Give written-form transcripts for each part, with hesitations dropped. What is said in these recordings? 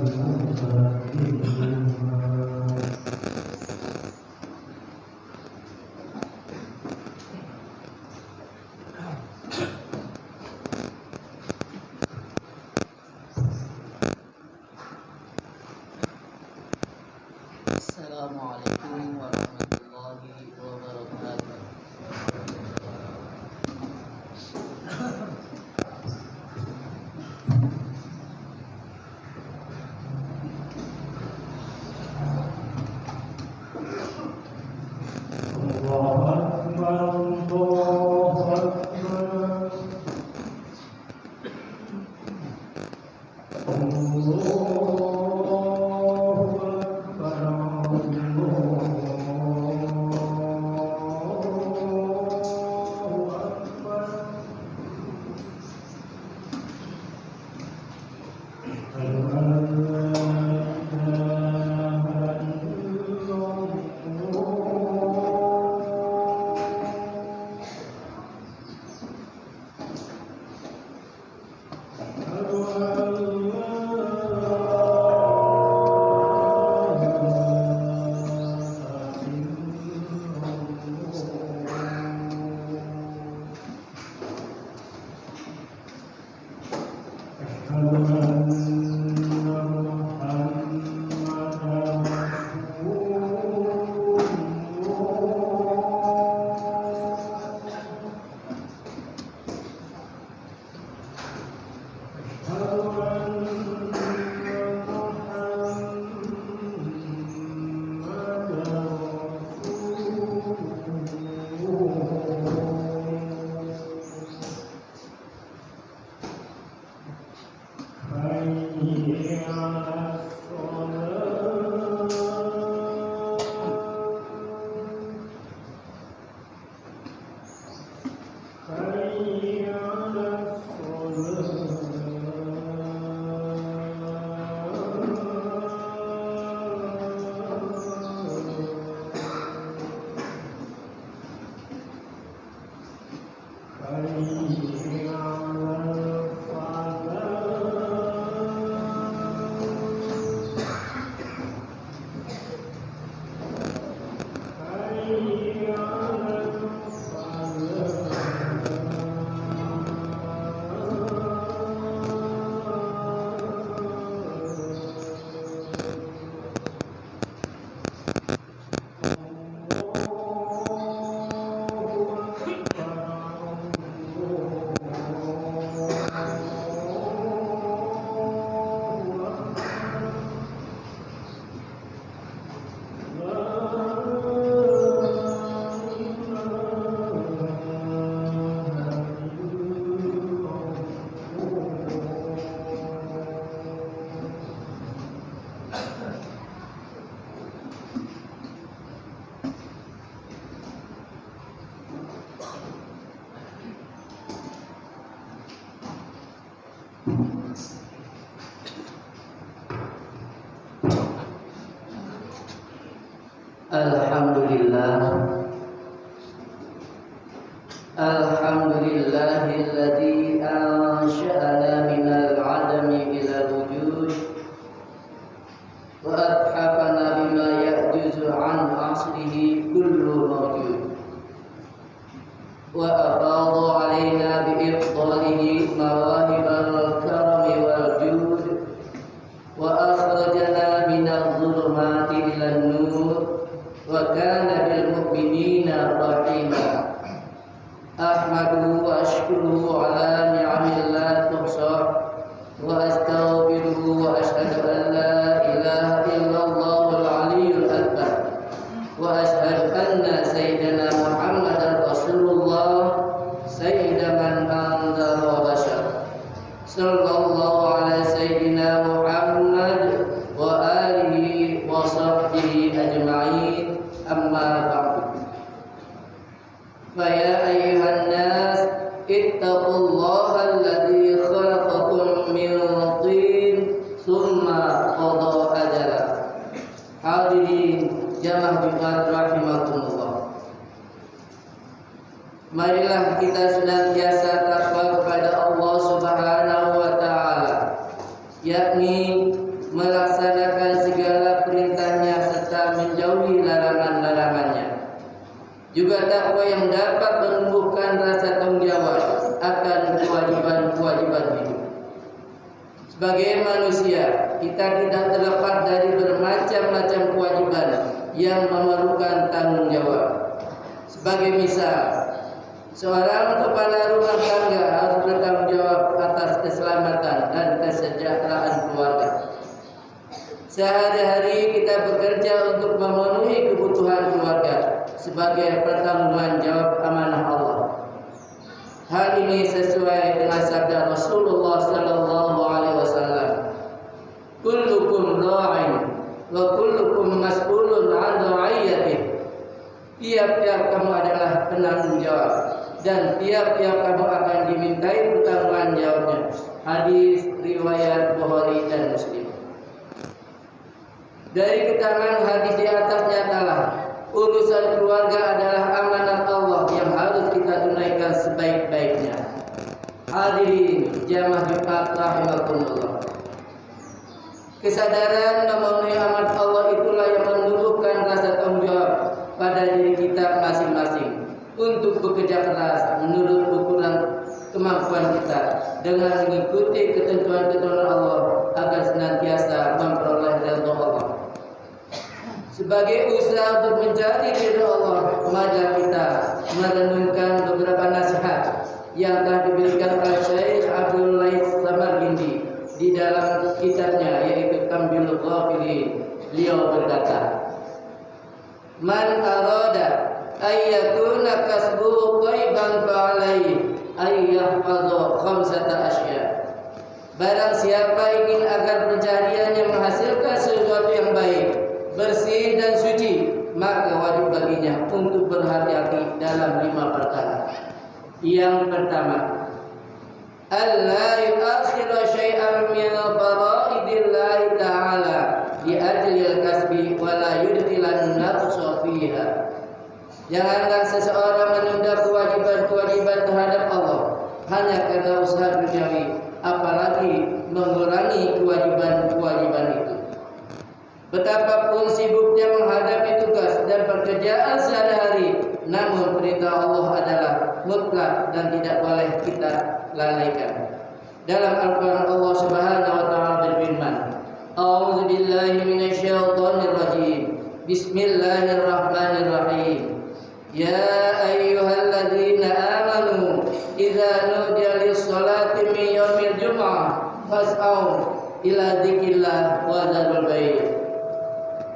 Assalamualaikum warahmatullahi wabarakatuh. Alhamdulillahilladzi ansha'ana minal 'adami ilal wujud wa adhafana bima ya'juzu an aslihi kullu mawjud wa afadha 'alaina bi ifdalihi mawahibal karami wal jud wa akhrajana minadh dhulumati ilan nur wa kana bil mu'minina rahima. Ahmaduhu wa ashkuruhu ala ni'amil la tuhsa wa astaghfiruhu wa ashhadu an la ilaha illallahul aliyyul akbar wa ashhadu anna sayyidana Muhammadan rasulullah sayyida man anzara wa bashar sallallahu ala sayyidina Muhammad wa alihi wa sahbihi ajma'in amma ba'du. Faya ayyuhan nas ittaqullaha alladzi khalaqakum min tin tsumma qada ajala. Hadirin jamaah Jumat rahimakumullah. Marilah kita senantiasa takwa kepada Allah Subhanahu wa taala, yakni melaksanakan segala perintahnya serta menjauhi larangan-larangannya. Juga takwa yang dapat menumbuhkan rasa tanggung jawab akan kewajiban-kewajiban hidup. Sebagai manusia, kita tidak terlepas dari bermacam-macam kewajiban yang memerlukan tanggung jawab. Sebagai misal, seorang kepala rumah tangga harus bertanggung jawab atas keselamatan dan kesejahteraan keluarga. Sehari-hari kita bekerja untuk memenuhi kebutuhan keluarga sebagai pertanggungan jawab amanah Allah. Hal ini sesuai dengan sabda Rasulullah sallallahu alaihi wasallam, "Kullukum ra'in wa kullukum mas'ulun 'an ra'iyatihi." Tiap-tiap kamu adalah penanggung jawab dan tiap-tiap kamu akan dimintai pertanggungan jawabnya. Hadis riwayat Bukhari dan Muslim. Dari keterangan hadis di atas nyatalah urusan keluarga adalah amanat Allah yang harus kita tunaikan sebaik-baiknya. Hadirin jamaah Jumat rahimakumullah. Kesadaran memenuhi amanat Allah itulah yang menumbuhkan rasa tanggung jawab pada diri kita masing-masing untuk bekerja keras menurut ukuran kemampuan kita dengan mengikuti ketentuan-ketentuan Allah agar senantiasa memperoleh ridha Allah. Sebagai usaha untuk mencari ridha Allah, maka kita merenungkan beberapa nasihat yang telah diberikan oleh Syekh Abdul Lais Samarqindi di dalam kitabnya yaitu Tambilul Ghafilin. Beliau berkata, "Man arada ayyakuna kasbuhu thayyiban fa'alaihi ayyahfadhu khamsata asya." Barang siapa ingin agar pencariannya menghasilkan sesuatu yang baik, bersih dan suci, maka wajib baginya untuk berhati-hati dalam 5 perkara. Yang pertama, alla yu'akhiru syai'an min fara'idillahi ta'ala li ajlil kasbi wa la yudkhilan nafsa fiha. Janganlah seseorang menunda kewajiban-kewajiban terhadap Allah hanya karena usaha duniawi, apalagi mengurangi kewajiban-kewajiban itu. Betapapun sibuknya menghadapi tugas dan pekerjaan sehari-hari, namun perintah Allah adalah mutlak dan tidak boleh kita lalaikan. Dalam Al-Quran Allah Subhanahu wa taala berfirman, "A'udzu billahi minasyaitonir rajim. Bismillahirrahmanirrahim. Ya ayyuhalladzina amanu idza nudiya lis-salati min yaumil jumu'ah fas'au ila dzikrillah wa dzarul bai'."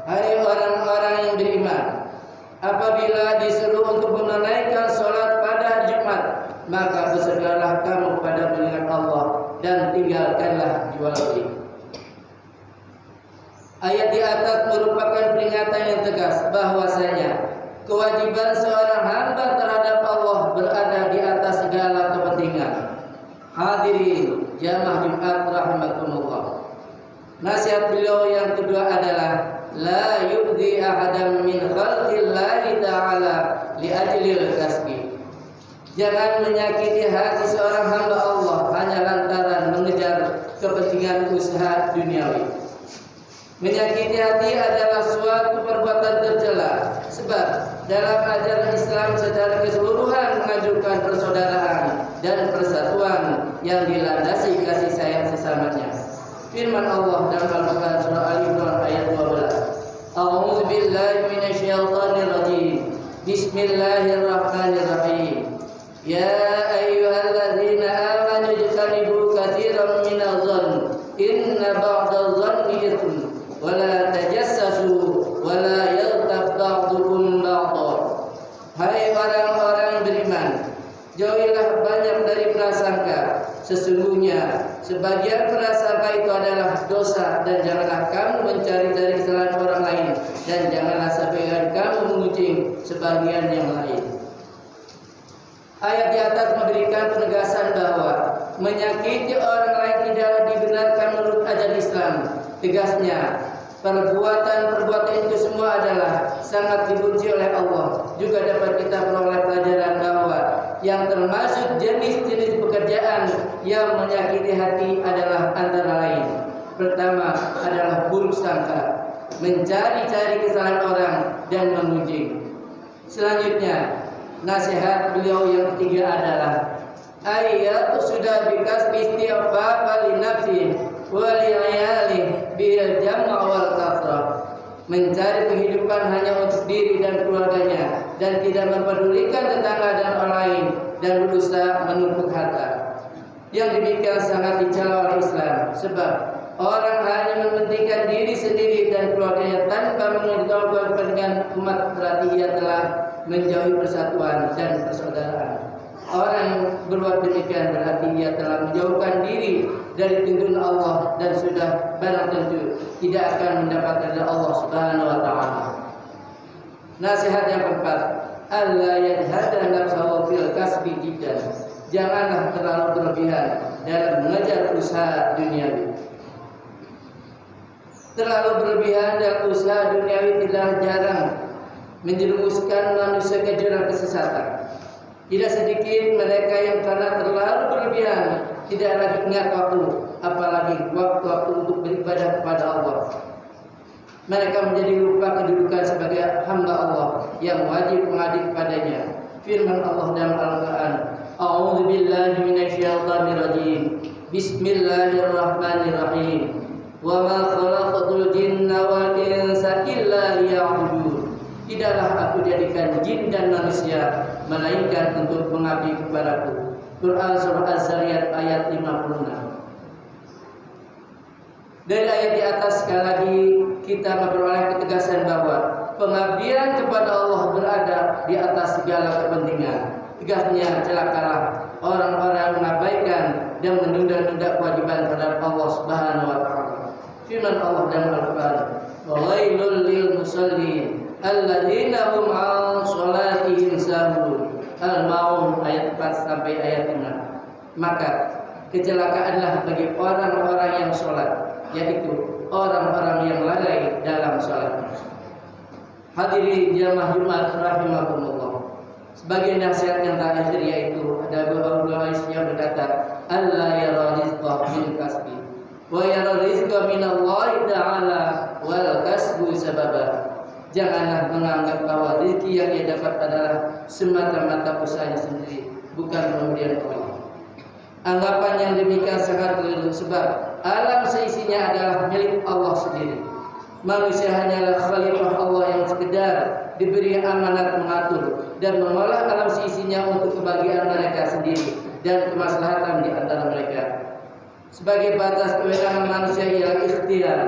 Hai orang-orang yang beriman, apabila disuruh untuk menunaikan sholat pada hari Jumat, maka bersegeralah kamu pada mengingat Allah dan tinggalkanlah jual beli. Ayat di atas merupakan peringatan yang tegas bahwasanya kewajiban seorang hamba terhadap Allah berada di atas segala kepentingan. Hadirin jamaah Jumat rahimakumullah. Nasihat beliau yang kedua adalah la yu'dhi ahadan min khalqillahi ta'ala li ajlil kasbi. Jangan menyakiti hati seorang hamba Allah hanya lantaran mengejar kepentingan usaha duniawi. Menyakiti hati adalah suatu perbuatan tercela, sebab dalam ajaran Islam secara keseluruhan mengajukan persaudaraan dan persatuan yang dilandasi kasih sayang sesamanya. Firman Allah dalam Al-Quran surah Al-Imran ayat 12. A'udzu billahi minasyaitonir rajim. Bismillahirrahmanirrahim. Ya ayyuhalladzina amanu ijtanibu katsiran minadh-dhann inna ba'dadh-dhanni itsm wa la tajassasu wa la yaghtab ba'dukum ba'dha. Hai orang-orang beriman, jauhilah banyak dari prasangka. Sesungguhnya sebagian prasangka itu adalah dosa, dan janganlah kamu mencari-cari kesalahan orang lain, dan janganlah sebagian kamu mengucing sebagian yang lain. Ayat di atas memberikan penegasan bahwa menyakiti orang lain tidaklah dibenarkan menurut ajaran Islam. Tegasnya, perbuatan-perbuatan itu semua adalah sangat dibenci oleh Allah. Juga dapat kita peroleh pelajaran bahwa yang termasuk jenis-jenis pekerjaan yang menyakiti hati adalah antara lain Pertama adalah buruk sangka, mencari-cari kesalahan orang dan memuji. Selanjutnya, nasihat beliau yang ketiga adalah ayat sudah bikas istighfar li nafsi wa li ayali bil jam' wal kasrah. Mencari kehidupan hanya untuk diri dan keluarganya dan tidak mempedulikan tetangga dan orang lain dan berusaha menumpuk harta. Yang demikian sangat dicela oleh Islam, sebab orang hanya mementingkan diri sendiri dan keluarganya tanpa mengetahui kepentingan umat, berarti ia telah menjauhi persatuan dan persaudaraan. Orang yang berbuat demikian berarti ia telah menjauhkan diri dari tuntunan Allah dan sudah barang tentu tidak akan mendapatkan dari Allah Subhanahu wa taala. Nasihat yang keempat, alla yajhada nafsahu fil kasbi jiddan. Janganlah terlalu berlebihan dalam mengejar usaha duniawi. Terlalu berlebihan dalam usaha duniawi tidaklah jarang menjerumuskan manusia ke jurang kesesatan. Tidak sedikit mereka yang karena terlalu berlebihan tidak lagi ingat waktu, apalagi waktu-waktu untuk beribadah kepada Allah. Mereka menjadi lupa kedudukan sebagai hamba Allah yang wajib mengabdi kepadanya. Firman Allah dalam Al-Quran, A'udzu billahi minasyaitonir rajim. Bismillahirrahmanirrahim. Wa ma khalaqatul jinna wal insa illa liya'budun. Tidaklah aku jadikan jin dan manusia melainkan untuk mengabdi kepadaku. Quran surah Az-Zariyat ayat 56. Dari ayat di atas sekali lagi kita memperoleh ketegasan bahwa pengabdian kepada Allah berada di atas segala kepentingan. Tegasnya celakalah orang-orang yang mengabaikan dan menunda-nunda kewajiban terhadap Allah Subhanahu wa taala. Firman Allah dalam Al-Qur'an, "Wailul lil musallin alladzina hum 'an shalatihim sahun." Al-Maun ayat 4 sampai ayat 5. Maka kecelakaanlah bagi orang-orang yang sholat, yaitu orang-orang yang lalai dalam sholat. Hadirin jamaah Jumat rahimakumullah. Sebagai nasihat yang terakhir yaitu ada beberapa yang berkata, Allah yara rizqa min kasbi wa yara rizqa min Allah ta'ala wal kasbu sababa. Janganlah menganggap bahwa rezeki yang ia dapat adalah semata-mata usahanya sendiri, bukan pemberian Allah. Anggapan yang demikian sangat keliru, sebab alam seisinya adalah milik Allah sendiri. Manusia hanyalah khalifah Allah yang sekedar diberi amanat mengatur dan mengolah alam seisinya untuk kebahagiaan mereka sendiri dan kemaslahatan di antara mereka. Sebagai batas kewenangan manusia ialah ikhtiar,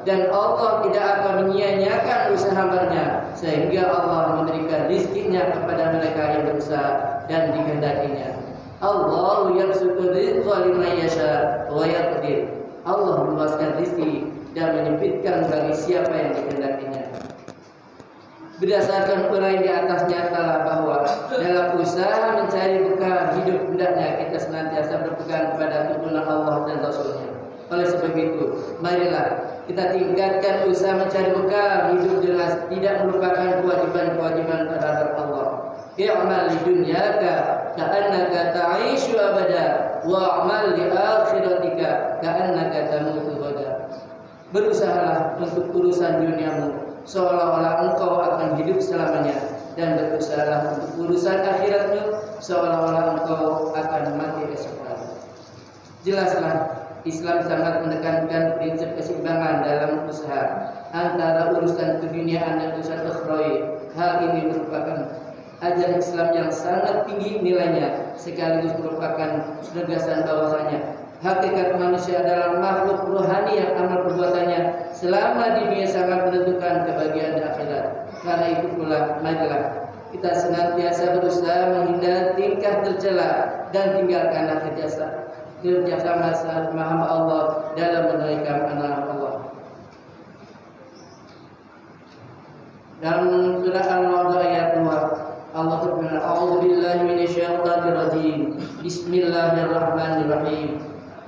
dan Allah tidak akan menyia-nyiakan usaha hambanya, sehingga Allah memberikan rizkinya kepada mereka yang berusaha dan dikehendakinya. Allah yabsutu rizqa liman yasha wa yaqdir. Allah meluaskan rizki dan menyempitkan bagi siapa yang dikehendakinya. Berdasarkan uraian di atas nyatalah bahwa dalam usaha mencari bekal hidup hendaknya kita senantiasa berpegang kepada tuntunan Allah dan Rasulnya. Oleh sebab itu, marilah kita tingkatkan usaha mencari bekal hidup dengan tidak melupakan kewajiban-kewajiban terhadap Allah. I'mal li dunyaka ka'annaka ta'ishu abada wa'mal li akhiratika ka'annaka tamutu abada. Berusahalah untuk urusan duniamu seolah-olah engkau akan hidup selamanya, dan berusahalah untuk urusan akhiratmu seolah-olah engkau akan mati esok hari. Jelaslah Islam sangat menekankan prinsip keseimbangan dalam usaha antara urusan keduniaan dan urusan ukhrawi. Hal ini merupakan ajaran Islam yang sangat tinggi nilainya, sekaligus merupakan penegasan bahwasanya hakikat manusia adalah makhluk rohani yang amal perbuatannya selama di dunia sangat menentukan kebahagiaan di akhirat. Karena itu pula marilah kita senantiasa berusaha menghindari tingkah tercela dan tinggalkanlah kerjasama saat memahami Allah dalam menunaikan amanah Allah. Dalam surah Al-Ma'idah ayat 2, Allah berfirman, "A'udzu billahi minasyaitonir rajim. Bismillahirrahmanirrahim.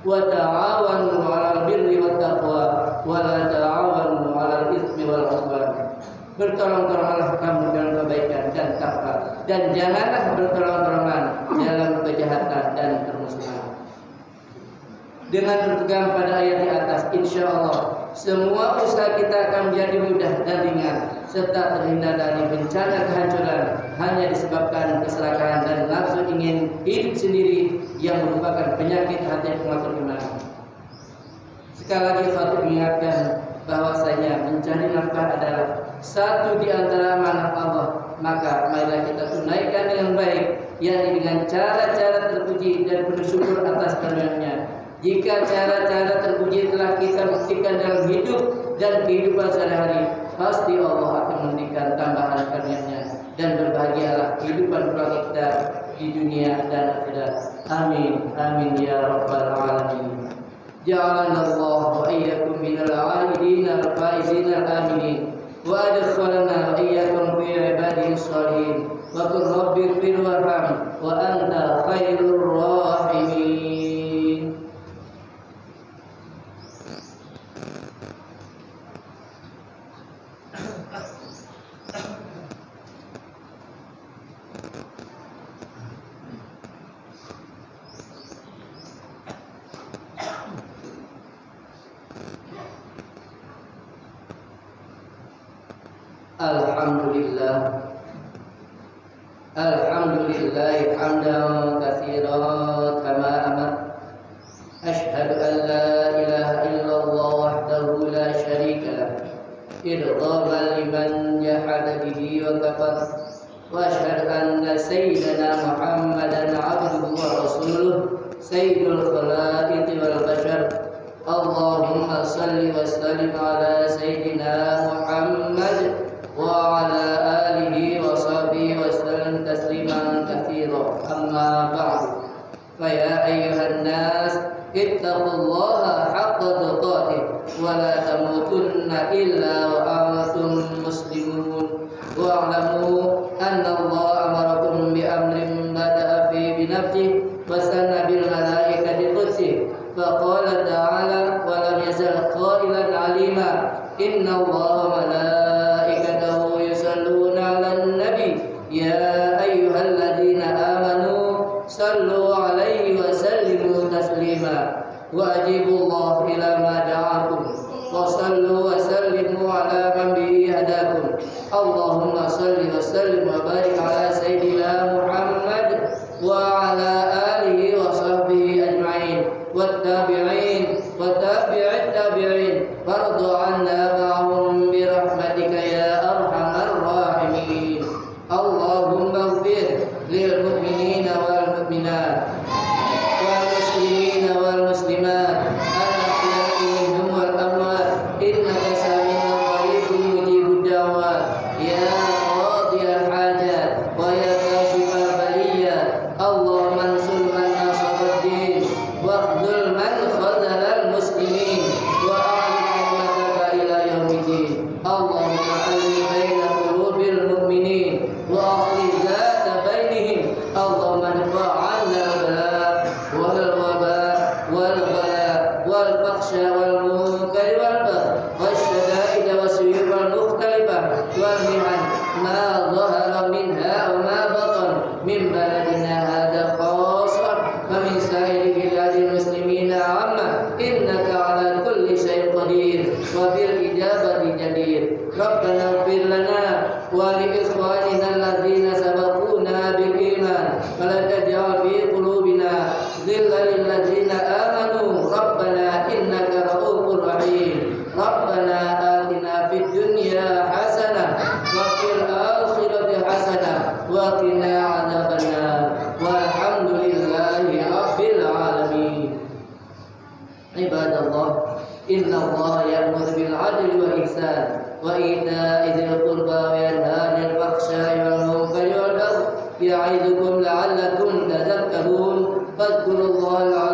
Wa ta'awanu 'alal birri wat taqwa wa la ta'awanu 'alal itsmi wal 'udwan." Bertolong-tolonglah kamu dalam kebaikan dan takwa, dan janganlah bertolong-tolongan dalam kejahatan dan permusuhan. dengan berpegang pada ayat di atas, insya Allah semua usaha kita akan menjadi mudah dan ringan serta terhindar dari bencana kehancuran hanya disebabkan keserakahan dan nafsu ingin hidup sendiri yang merupakan penyakit hati pengatur iman. Sekali lagi saya mengingatkan bahwasanya mencari nafkah adalah satu di antara amanah Allah, maka marilah kita tunaikan dengan baik, yakni dengan cara-cara terpuji dan bersyukur atas karunia-Nya. Jika cara-cara terpuji telah kita buktikan dalam hidup dan kehidupan sehari-hari, pasti Allah akan memberikan tambahan karunia-Nya dan berbahagialah kehidupan keluarga kita di dunia dan akhirat. Amin, amin ya rabbal alamin. Ja'alana Allah wa iyyakum minal 'aidin al-faizin al-aminin wa adkhalana wa iyyakum fi 'ibadihi shalihin wa qur rabbighfir warham wa anta khairur rahimin. Alhamdulillah hamdan katsiran kama amar. Asyhadu an la ilaha illallah wahdahu la syarika lah idghaman liman jahada bihi wa kafar. Wa asyhadu anna sayyidana Muhammadan 'abduhu wa rasuluh sayyidul khalaiq wal bashar. Allahumma salli wa sallim ala sayyidina Muhammad wa ala alihi wa sahbihi wa sallam tasliman katsira. Amma ba'du. Fa ya ayyuhan nas ittaqullaha haqqa tuqatih wa la tamutunna illa wa antum muslimun. Wa a'lamu anna Allah amarakum bi amrin bada'a fi bi nafsihi wa sanna bil malaikati qudsi. Fa qala ta'ala wa lam yazal qailan 'alima inna Allah malaikatahu yusalluna 'alan nabi ya ayyuhalladzina amanu sallu 'alaihi wa sallimu taslima wa ajibullah ila ma da'akum wa sallu wa sallimu 'ala man bihi hadakum. Allahumma salli wa sallim wa barik 'ala sayyidina Muhammad wa 'ala alihi wa sahbihi ajma'in wattabi'in wa tabi'it tabi'in warḍu 'anna ma'hum bi rahmatika ya arhamar rahimin. Allahumma ighfir lil mu'minina wal mu'minat wal muslimina wal muslimat al-ahya'i minhum wal amwat innaka sami'un qaribun mujibud da'wat ya qadiyal hajat wa ya kashifal baliyat. Allahumma ansur man nasaraddin wa khzul man khazalal muslimin wa a'li ummataka ila yaumiddin. Allahumma alli baina qulubil mu'minin wa ahli dzata bainihim. Allahumma irfa 'anna al-bala wal waba wal ghala wal fakhsha wal munkar wal baghi wasyada'id wasyuyub wal mukhtalifah wal mihan ma dhahara minha wa ma batan min baladina hadha khassatan wa min sa'iri biladil muslimina 'amma innaka 'ala kulli syai'in qadir wa bil ijabati jadir. Rabbana ighfir lana wa li ikhwanina alladzina sabaquna bil iman wa la taj'al fi qulubina ghillan lil ladzina amanu rabbana innaka ra'ufur rahim. Rabbana atina fid dunya hasanah wa fil akhirati hasanah wa qina 'adzabannar. Walhamdulillahi rabbil alamin. Ibadallah, inna Allah ya'muru bil 'adli wal ihsan wa ita'i dzil qurba wa yanha 'anil fakhsha'i wal munkari wal baghi ya'idukum la'allakum tadhakkarun. Fadhkurullahal